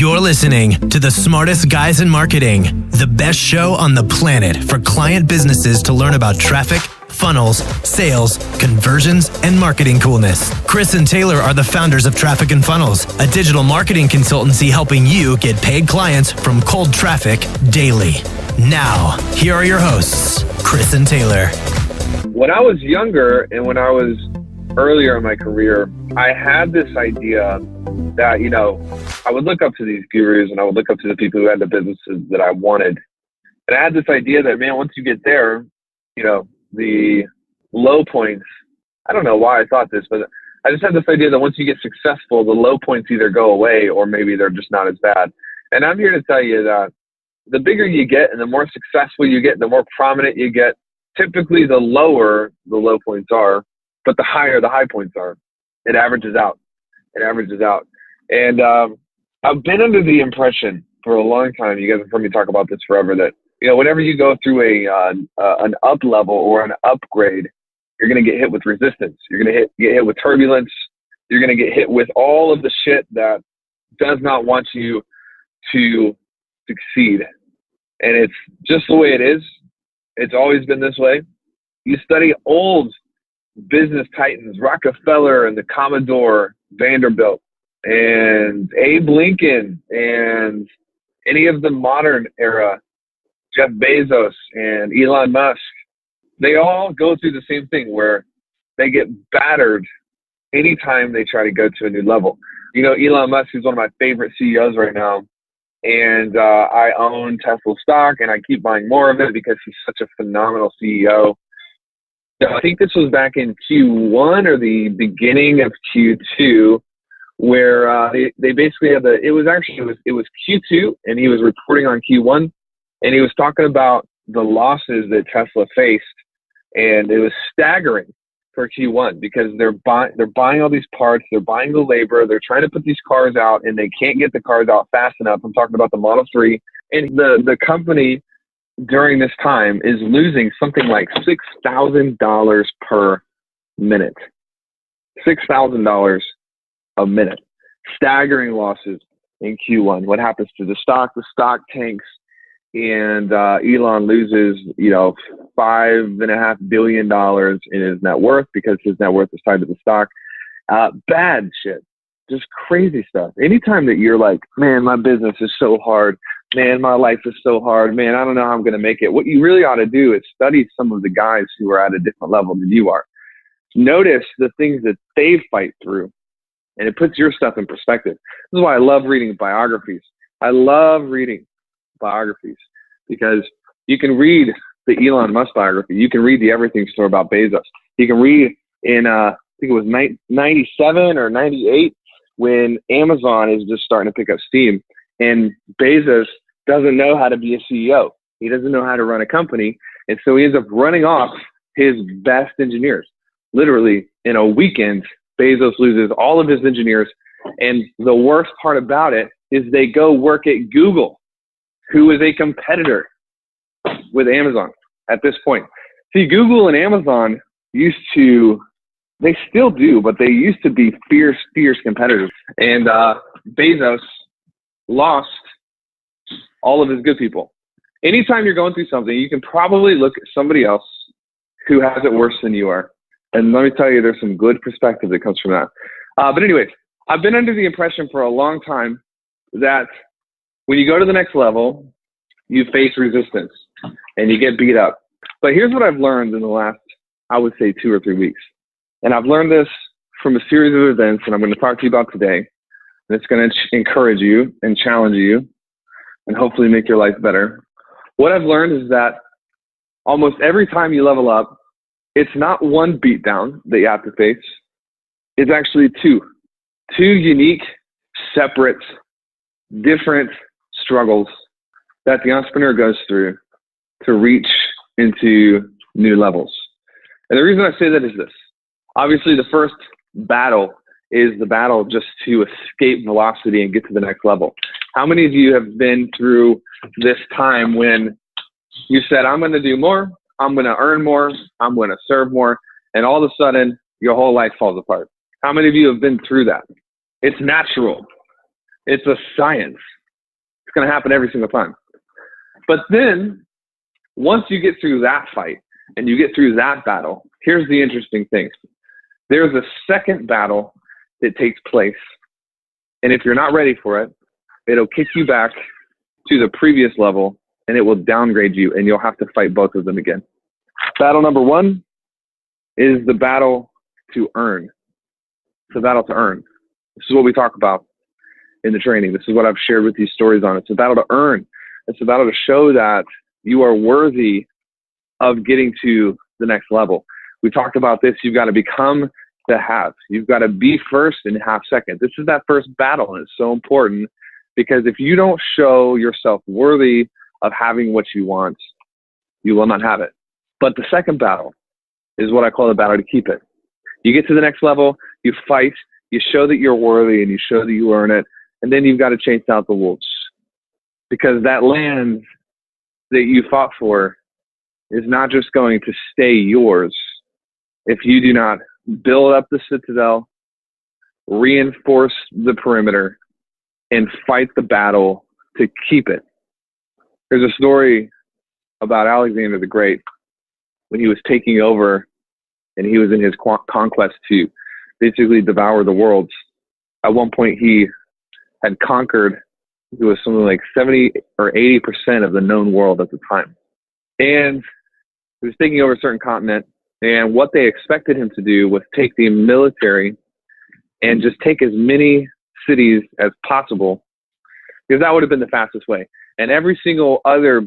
You're listening to the smartest guys in marketing, the best show on the planet for client businesses to learn about traffic, funnels, sales, conversions, and marketing coolness. Chris and Taylor are the founders of Traffic and Funnels, a digital marketing consultancy helping you get paid clients from cold traffic daily. Now, here are your hosts, Chris and Taylor. When I was younger and when I was earlier in my career, I had this idea that, I would look up to these gurus and I would look up to the people who had the businesses that I wanted. And I had this idea that, man, once you get there, the low points, I don't know why I thought this, but I just had this idea that once you get successful, the low points either go away or maybe they're just not as bad. And I'm here to tell you that the bigger you get and the more successful you get, the more prominent you get, typically the lower the low points are, but the higher the high points are. It averages out. And I've been under the impression for a long time, you guys have heard me talk about this forever, that whenever you go through an up level or an upgrade, you're going to get hit with resistance. You're going to get hit with turbulence. You're going to get hit with all of the shit that does not want you to succeed. And it's just the way it is. It's always been this way. You study old business titans, Rockefeller and the Commodore, Vanderbilt, and Abe Lincoln, and any of the modern era, Jeff Bezos and Elon Musk, they all go through the same thing where they get battered anytime they try to go to a new level. Elon Musk is one of my favorite CEOs right now, and I own Tesla stock, and I keep buying more of it because he's such a phenomenal CEO. I think this was back in Q1 or the beginning of Q2, where they basically had it was Q2, and he was reporting on Q1, and he was talking about the losses that Tesla faced, and it was staggering for Q1 because they're buying all these parts, they're buying the labor, they're trying to put these cars out, and they can't get the cars out fast enough. I'm talking about the Model 3, and the company during this time is losing something like $6,000 per minute. $6,000 a minute. Staggering losses in Q1. What happens to the stock? The stock tanks, and Elon loses, $5.5 billion in his net worth because his net worth is tied to the stock. Bad shit. Just crazy stuff. Anytime that you're like, man, my business is so hard. Man, my life is so hard. Man, I don't know how I'm going to make it. What you really ought to do is study some of the guys who are at a different level than you are. Notice the things that they fight through, and it puts your stuff in perspective. This is why I love reading biographies. I love reading biographies because you can read the Elon Musk biography. You can read the Everything Store about Bezos. You can read in, I think it was 97 or 98, when Amazon is just starting to pick up steam. And Bezos doesn't know how to be a CEO. He doesn't know how to run a company. And so he ends up running off his best engineers. Literally, in a weekend, Bezos loses all of his engineers. And the worst part about it is they go work at Google, who is a competitor with Amazon at this point. See, Google and Amazon they still do, but they used to be fierce competitors. And Bezos lost all of his good people. Anytime you're going through something, you can probably look at somebody else who has it worse than you are. And let me tell you, there's some good perspective that comes from that. But anyways, I've been under the impression for a long time that when you go to the next level, you face resistance and you get beat up. But here's what I've learned in the last, I would say, 2 or 3 weeks. And I've learned this from a series of events that I'm going to talk to you about today. And it's going to encourage you and challenge you and hopefully make your life better. What I've learned is that almost every time you level up, it's not one beatdown that you have to face. It's actually two unique, separate, different struggles that the entrepreneur goes through to reach into new levels. And the reason I say that is this. Obviously, the first battle is the battle just to escape velocity and get to the next level. How many of you have been through this time when you said, I'm going to do more, I'm going to earn more, I'm going to serve more, and all of a sudden, your whole life falls apart? How many of you have been through that? It's natural. It's a science. It's going to happen every single time. But then once you get through that fight and you get through that battle, here's the interesting thing. There's a second battle that takes place. And if you're not ready for it, it'll kick you back to the previous level and it will downgrade you and you'll have to fight both of them again. Battle number one is the battle to earn. It's the battle to earn. This is what we talk about in the training. This is what I've shared with you stories on. It's a battle to earn. It's a battle to show that you are worthy of getting to the next level. We talked about this. You've got to become the have. You've got to be first and have second. This is that first battle, and it's so important because if you don't show yourself worthy of having what you want, you will not have it. But the second battle is what I call the battle to keep it. You get to the next level, you fight, you show that you're worthy, and you show that you earn it, and then you've got to chase out the wolves. Because that land that you fought for is not just going to stay yours if you do not build up the citadel, reinforce the perimeter, and fight the battle to keep it. There's a story about Alexander the Great when he was taking over and he was in his conquest to basically devour the world. At one point he had conquered, it was something like 70 or 80% of the known world at the time. And he was taking over a certain continent, and what they expected him to do was take the military and just take as many cities as possible, because that would have been the fastest way. And every single other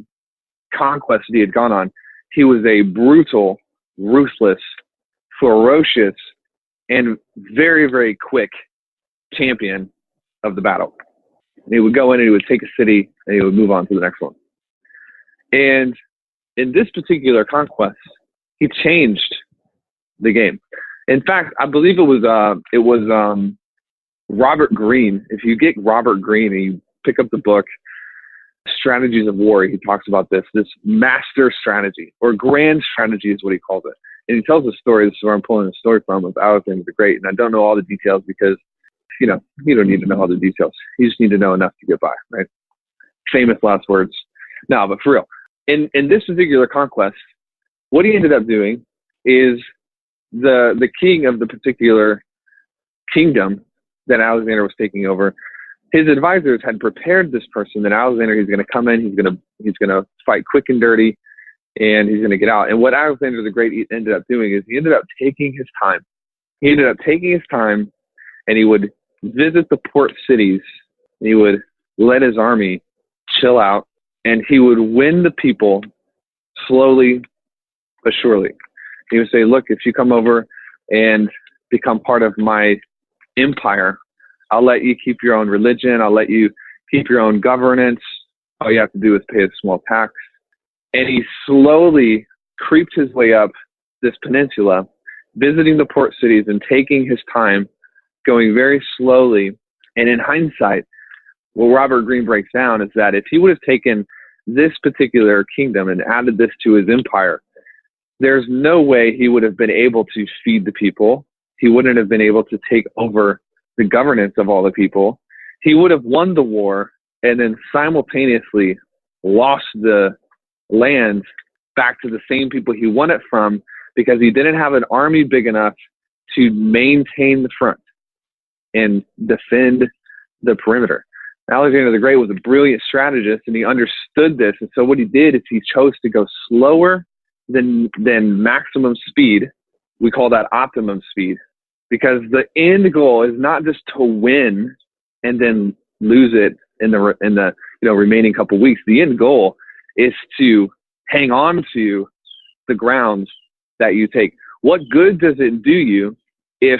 conquest that he had gone on, he was a brutal, ruthless, ferocious, and very, very quick champion of the battle. And he would go in and he would take a city and he would move on to the next one. And in this particular conquest, he changed the game. In fact, I believe it was Robert Greene. If you get Robert Greene and you pick up the book, Strategies of War, he talks about this master strategy, or grand strategy is what he calls it. And he tells a story, this is where I'm pulling the story from, of Alexander the Great. And I don't know all the details because, you don't need to know all the details. You just need to know enough to get by, right? Famous last words. No, but for real. In this particular conquest, what he ended up doing is the king of the particular kingdom that Alexander was taking over, his advisors had prepared this person that Alexander, he's going to come in, he's going to fight quick and dirty, and he's going to get out. And what Alexander the Great ended up doing is he ended up taking his time. He ended up taking his time, and he would visit the port cities. And he would let his army chill out, and he would win the people slowly but surely. He would say, look, if you come over and become part of my empire, I'll let you keep your own religion. I'll let you keep your own governance. All you have to do is pay a small tax. And he slowly creeped his way up this peninsula, visiting the port cities and taking his time, going very slowly. And in hindsight, what Robert Greene breaks down is that if he would have taken this particular kingdom and added this to his empire, there's no way he would have been able to feed the people. He wouldn't have been able to take over the governance of all the people. He would have won the war and then simultaneously lost the land back to the same people he won it from, because he didn't have an army big enough to maintain the front and defend the perimeter. Alexander the Great was a brilliant strategist, and he understood this. And so what he did is he chose to go slower than maximum speed. We call that optimum speed, because the end goal is not just to win and then lose it in the remaining couple weeks. The end goal is to hang on to the ground that you take. What good does it do you if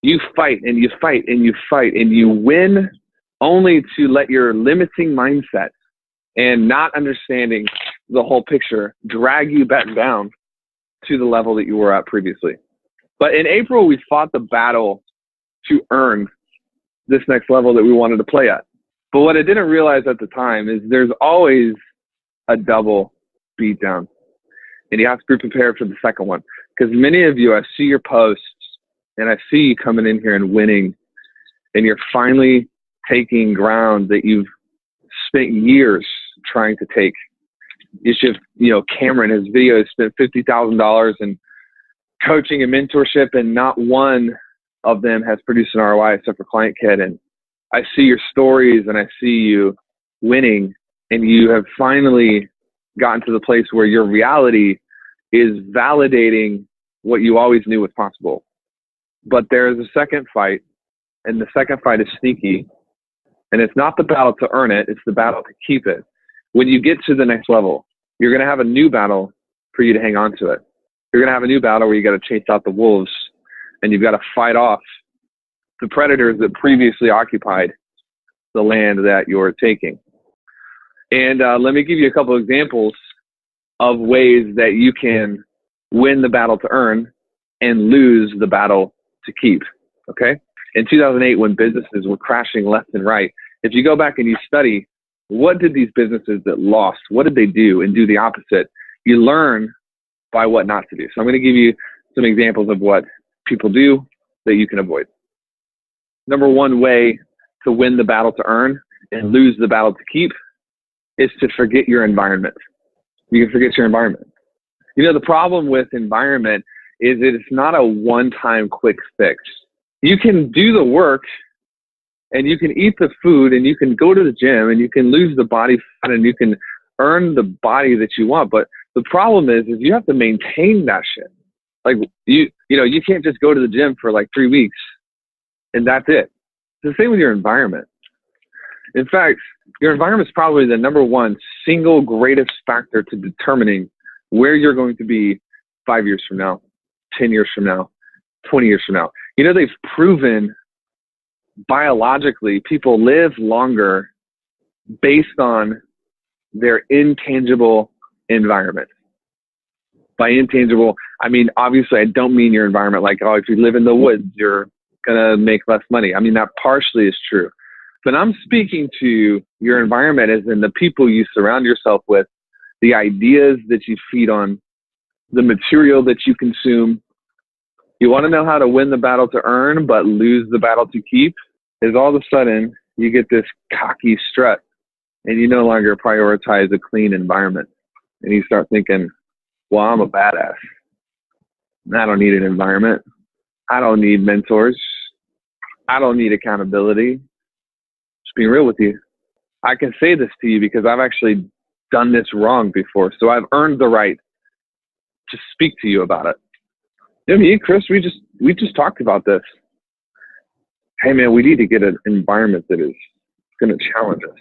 you fight and you fight and you fight and you win only to let your limiting mindset and not understanding the whole picture drag you back down to the level that you were at previously? But in April, we fought the battle to earn this next level that we wanted to play at. But what I didn't realize at the time is there's always a double beatdown, and you have to be prepared for the second one. Because many of you, I see your posts, and I see you coming in here and winning, and you're finally taking ground that you've spent years trying to take. You should, Cameron, his videos spent $50,000 in coaching and mentorship, and not one of them has produced an ROI except for Client Kit. And I see your stories and I see you winning, and you have finally gotten to the place where your reality is validating what you always knew was possible. But there is a second fight, and the second fight is sneaky. And it's not the battle to earn it, it's the battle to keep it. When you get to the next level, you're going to have a new battle for you to hang on to it. You're going to have a new battle where you got to chase out the wolves, and you've got to fight off the predators that previously occupied the land that you're taking. And let me give you a couple of examples of ways that you can win the battle to earn and lose the battle to keep, okay? In 2008, when businesses were crashing left and right, if you go back and you study, what did these businesses that lost, what did they do and do the opposite? You learn by what not to do. So I'm going to give you some examples of what people do that you can avoid. Number one way to win the battle to earn and lose the battle to keep is to forget your environment. You can forget your environment. The problem with environment is that it's not a one-time quick fix. You can do the work, and you can eat the food, and you can go to the gym, and you can lose the body fat, and you can earn the body that you want. But the problem is you have to maintain that shit. Like you can't just go to the gym for like 3 weeks and that's it. It's the same with your environment. In fact, your environment is probably the number one single greatest factor to determining where you're going to be 5 years from now, 10 years from now, 20 years from now. They've proven biologically people live longer based on their intangible environment. By intangible, I mean, obviously I don't mean your environment like, if you live in the woods, you're going to make less money. I mean, that partially is true. But I'm speaking to your environment as in the people you surround yourself with, the ideas that you feed on, the material that you consume. You want to know how to win the battle to earn but lose the battle to keep? Is all of a sudden you get this cocky strut and you no longer prioritize a clean environment. And you start thinking, well, I'm a badass. I don't need an environment. I don't need mentors. I don't need accountability. Just being real with you. I can say this to you because I've actually done this wrong before. So I've earned the right to speak to you about it. Me and Chris, we just talked about this. Hey man, we need to get an environment that is going to challenge us.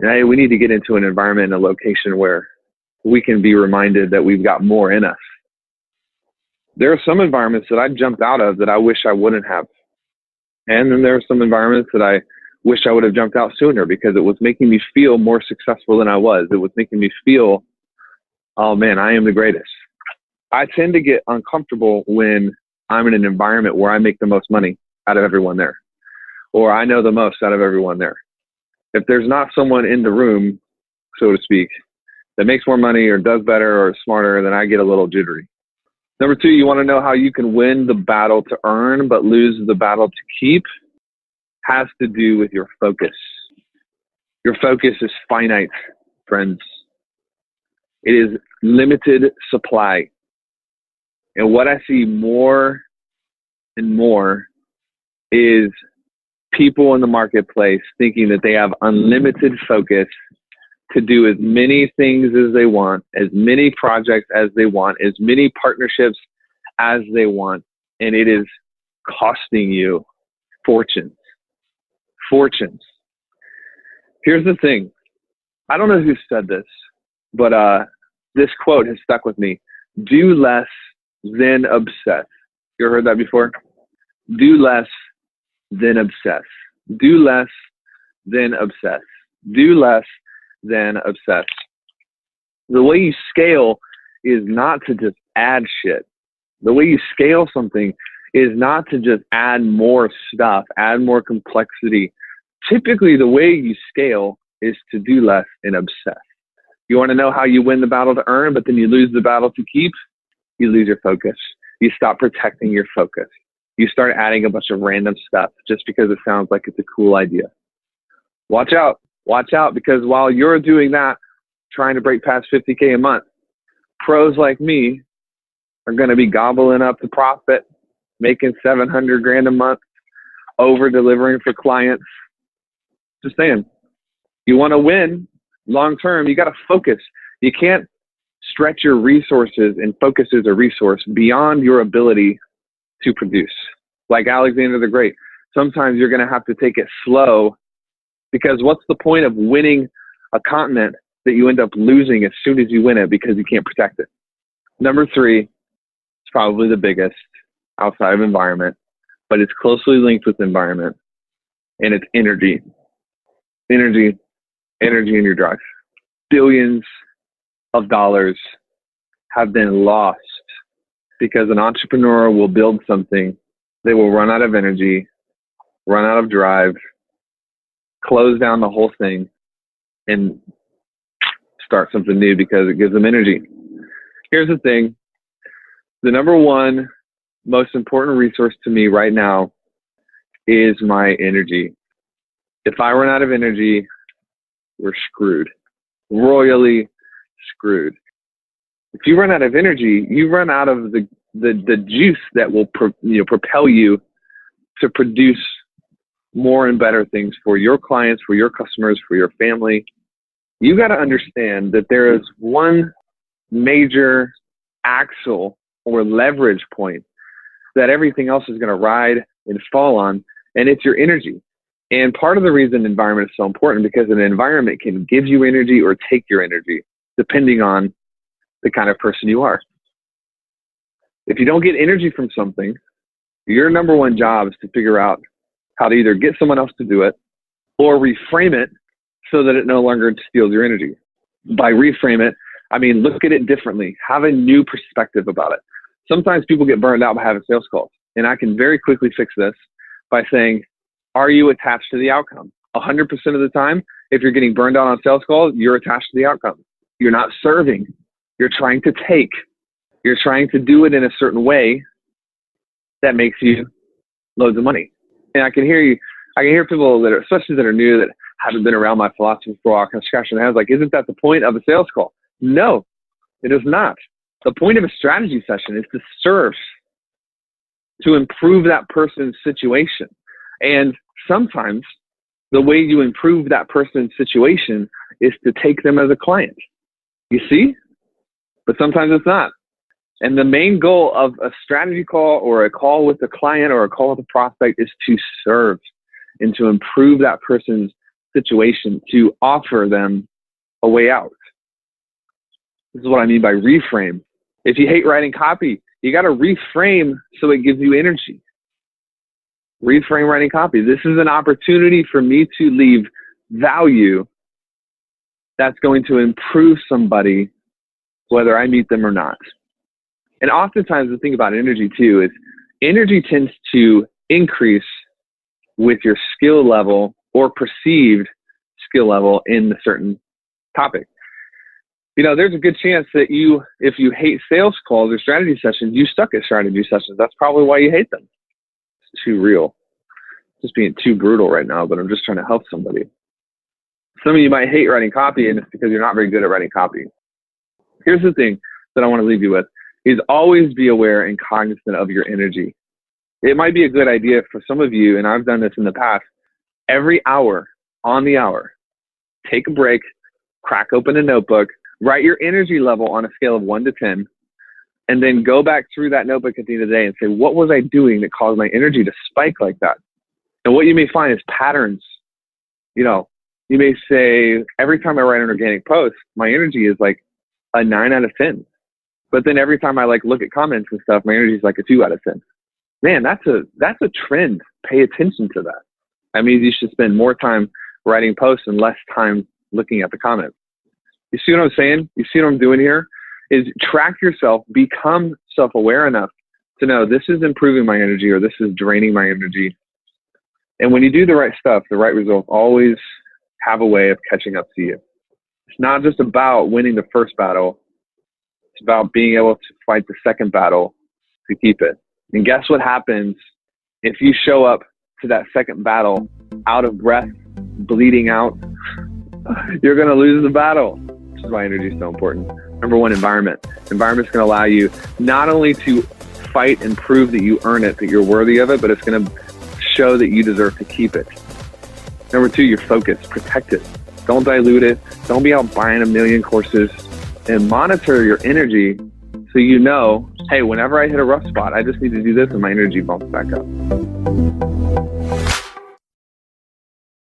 And hey, we need to get into an environment and a location where we can be reminded that we've got more in us. There are some environments that I jumped out of that I wish I wouldn't have. And then there are some environments that I wish I would have jumped out sooner because it was making me feel more successful than I was. It was making me feel, oh man, I am the greatest. I tend to get uncomfortable when I'm in an environment where I make the most money out of everyone there, or I know the most out of everyone there. If there's not someone in the room, so to speak, that makes more money or does better or is smarter, then I get a little jittery. Number two, you want to know how you can win the battle to earn but lose the battle to keep? Has to do with your focus. Your focus is finite, friends. It is limited supply. And what I see more and more is people in the marketplace thinking that they have unlimited focus to do as many things as they want, as many projects as they want, as many partnerships as they want. And it is costing you fortunes. Fortunes. Here's the thing. I don't know who said this, but this quote has stuck with me. Do less than obsess. You ever heard that before? Do less than obsess. Do less than obsess. Do less than obsess. The way you scale is not to just add shit. The way you scale something is not to just add more stuff, add more complexity. Typically, the way you scale is to do less and obsess. You want to know how you win the battle to earn, but then you lose the battle to keep? You lose your focus. You stop protecting your focus. You start adding a bunch of random stuff just because it sounds like it's a cool idea. Watch out. Watch out, because while you're doing that, trying to break past 50K a month, pros like me are going to be gobbling up the profit, making 700 grand a month, over delivering for clients. Just saying, you want to win long term, you got to focus. You can't stretch your resources, and focus is a resource, beyond your ability to produce. Like Alexander the Great, sometimes you're going to have to take it slow, because what's the point of winning a continent that you end up losing as soon as you win it because you can't protect it? Number 3 is probably the biggest outside of environment, but it's closely linked with environment, and it's energy. Energy in your drive. Billions of dollars have been lost because an entrepreneur will build something, they will run out of energy, run out of drive, close down the whole thing, and start something new because it gives them energy. Here's the thing. The number one most important resource to me right now is my energy. If I run out of energy, we're screwed. Royally screwed. If you run out of energy, you run out of the juice that will propel you to produce more and better things for your clients, for your customers, for your family. You got to understand that there is one major axle or leverage point that everything else is going to ride and fall on, and it's your energy. And part of the reason environment is so important, because an environment can give you energy or take your energy, depending on the kind of person you are. If you don't get energy from something, your number one job is to figure out how to either get someone else to do it or reframe it so that it no longer steals your energy. By reframe it, I mean look at it differently. Have a new perspective about it. Sometimes people get burned out by having sales calls, and I can very quickly fix this by saying, are you attached to the outcome? 100% of the time, if you're getting burned out on sales calls, you're attached to the outcome. You're not serving. You're trying to take. You're trying to do it in a certain way that makes you loads of money. And I can hear people that are, especially that are new, that haven't been around my philosophy for a while, kind of scratching their heads like, isn't that the point of a sales call? No, it is not. The point of a strategy session is to serve, to improve that person's situation. And sometimes the way you improve that person's situation is to take them as a client. You see? But sometimes it's not. And the main goal of a strategy call or a call with a client or a call with a prospect is to serve and to improve that person's situation, to offer them a way out. This is what I mean by reframe. If you hate writing copy, you got to reframe so it gives you energy. Reframe writing copy. This is an opportunity for me to leave value that's going to improve somebody, whether I meet them or not. And oftentimes the thing about energy too is energy tends to increase with your skill level or perceived skill level in a certain topic. You know, there's a good chance that if you hate sales calls or strategy sessions, you suck at strategy sessions. That's probably why you hate them. It's too real. Just being too brutal right now, but I'm just trying to help somebody. Some of you might hate writing copy, and it's because you're not very good at writing copy. Here's the thing that I want to leave you with, is always be aware and cognizant of your energy. It might be a good idea for some of you, and I've done this in the past, every hour, on the hour, take a break, crack open a notebook, write your energy level on a scale of 1 to 10, and then go back through that notebook at the end of the day and say, what was I doing that caused my energy to spike like that? And what you may find is patterns. You know, you may say, every time I write an organic post, my energy is like a 9 out of 10. But then every time I look at comments and stuff, my energy is like a 2 out of 10. Man, that's a trend. Pay attention to that. That means you should spend more time writing posts and less time looking at the comments. You see what I'm saying? You see what I'm doing here? Is track yourself, become self-aware enough to know this is improving my energy or this is draining my energy. And when you do the right stuff, the right results always have a way of catching up to you. It's not just about winning the first battle. It's about being able to fight the second battle to keep it. And guess what happens if you show up to that second battle out of breath, bleeding out, you're going to lose the battle. Which is why energy is so important. Number one, environment. Environment's going to allow you not only to fight and prove that you earn it, that you're worthy of it, but it's going to show that you deserve to keep it. Number two, your focus. Protect it. Don't dilute it. Don't be out buying a million courses, and monitor your energy so you know, hey, whenever I hit a rough spot, I just need to do this and my energy bumps back up.